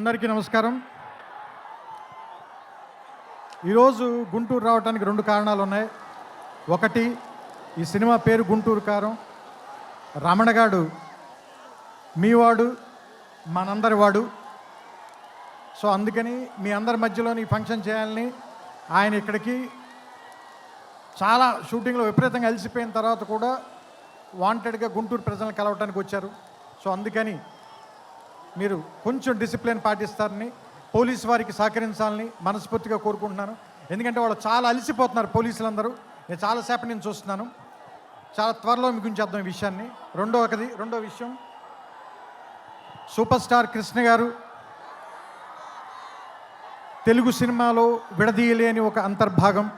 అందరికీ నమస్కారం. ఈరోజు గుంటూరు రావడానికి 2 కారణాలు ఉన్నాయి. ఒకటి, ఈ సినిమా పేరు గుంటూరు కారం. రమణగాడు మీవాడు, మనందరి వాడు. సో అందుకని మీ అందరి మధ్యలోని ఫంక్షన్ చేయాలని ఆయన ఇక్కడికి చాలా షూటింగ్లో విపరీతంగా అలసిపోయిన తర్వాత కూడా వాంటెడ్గా గుంటూరు ప్రజలను కలవటానికి వచ్చారు. సో అందుకని మీరు కొంచెం డిసిప్లిన్ పాటిస్తారని, పోలీసు వారికి సహకరించాలని మనస్ఫూర్తిగా కోరుకుంటున్నాను. ఎందుకంటే వాళ్ళు చాలా అలసిపోతున్నారు పోలీసులందరూ. నేను చాలాసేపటి నుంచి చూస్తున్నాను. చాలా త్వరలో మీకు ఉంచేద్దాం ఈ విషయాన్ని. రెండో విషయం, సూపర్ స్టార్ కృష్ణ గారు తెలుగు సినిమాలో విడదీయలేని ఒక అంతర్భాగం.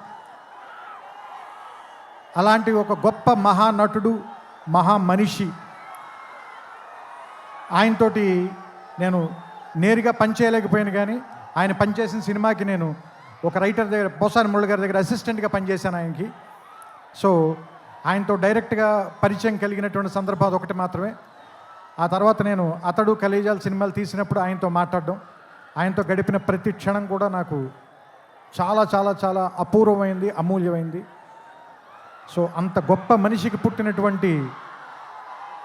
అలాంటి ఒక గొప్ప మహానటుడు, మహామనిషి. ఆయనతోటి నేను నేరుగా పనిచేయలేకపోయాను, కానీ ఆయన పనిచేసిన సినిమాకి నేను ఒక రైటర్ దగ్గర, పోసాని మురళి గారి దగ్గర అసిస్టెంట్గా పనిచేశాను ఆయనకి. సో ఆయనతో డైరెక్ట్గా పరిచయం కలిగినటువంటి సందర్భాలు ఒకటి మాత్రమే. ఆ తర్వాత నేను అతడు కలేజాల సినిమాలు తీసినప్పుడు ఆయనతో మాట్లాడడం, ఆయనతో గడిపిన ప్రతి క్షణం కూడా నాకు చాలా చాలా చాలా అపూర్వమైంది, అమూల్యమైంది. సో అంత గొప్ప మనిషికి పుట్టినటువంటి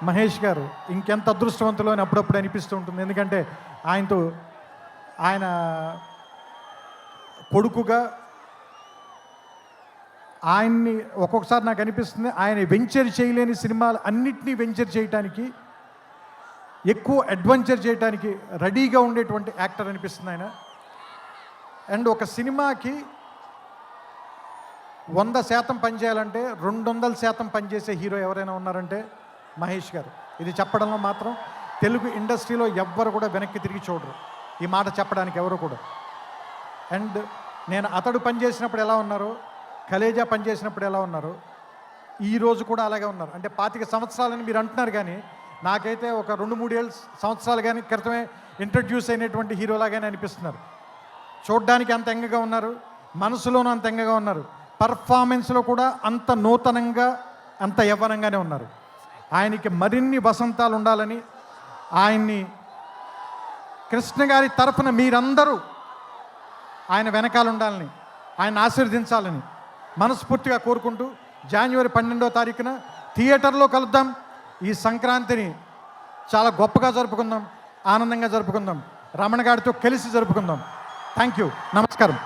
మహేష్ గారు ఇంకెంత అదృష్టవంతులు అని అప్పుడప్పుడు అనిపిస్తూ ఉంటుంది. ఎందుకంటే ఆయన కొడుకుగా ఆయన్ని ఒక్కొక్కసారి నాకు అనిపిస్తుంది, ఆయన వెంచర్ చేయలేని సినిమాలు అన్నిటినీ వెంచర్ చేయడానికి, ఎక్కువ అడ్వెంచర్ చేయడానికి రెడీగా ఉండేటువంటి యాక్టర్ అనిపిస్తుంది ఆయన. అండ్ ఒక సినిమాకి 100% పనిచేయాలంటే 200% పనిచేసే హీరో ఎవరైనా ఉన్నారంటే మహేష్ గారు. ఇది చెప్పడంలో మాత్రం తెలుగు ఇండస్ట్రీలో ఎవ్వరు కూడా వెనక్కి తిరిగి చూడరు, ఈ మాట చెప్పడానికి ఎవరు కూడా. అండ్ నేను అతడు పనిచేసినప్పుడు ఎలా ఉన్నారో, కలేజా పనిచేసినప్పుడు ఎలా ఉన్నారో, ఈరోజు కూడా అలాగే ఉన్నారు. అంటే 25 సంవత్సరాలని మీరు అంటున్నారు, కానీ నాకైతే ఒక 2-3 సంవత్సరాలు కానీ క్రితమే ఇంట్రడ్యూస్ అయినటువంటి హీరోలాగానే అనిపిస్తున్నారు. చూడ్డానికి అంత ఎంగగా ఉన్నారు, మనసులోనూ అంత ఎంగగా ఉన్నారు, పర్ఫార్మెన్స్లో కూడా అంత నూతనంగా, అంత యవ్వనంగానే ఉన్నారు. ఆయనకి మరిన్ని వసంతాలు ఉండాలని, ఆయన్ని కృష్ణ గారి తరఫున మీరందరూ ఆయన వెనకాల ఉండాలని, ఆయన ఆశీర్వదించాలని మనస్ఫూర్తిగా కోరుకుంటూ, జనవరి 12వ తారీఖున థియేటర్లో కలుద్దాం. ఈ సంక్రాంతిని చాలా గొప్పగా జరుపుకుందాం, ఆనందంగా జరుపుకుందాం, రమణ గారితో కలిసి జరుపుకుందాం. థ్యాంక్ యూ, నమస్కారం.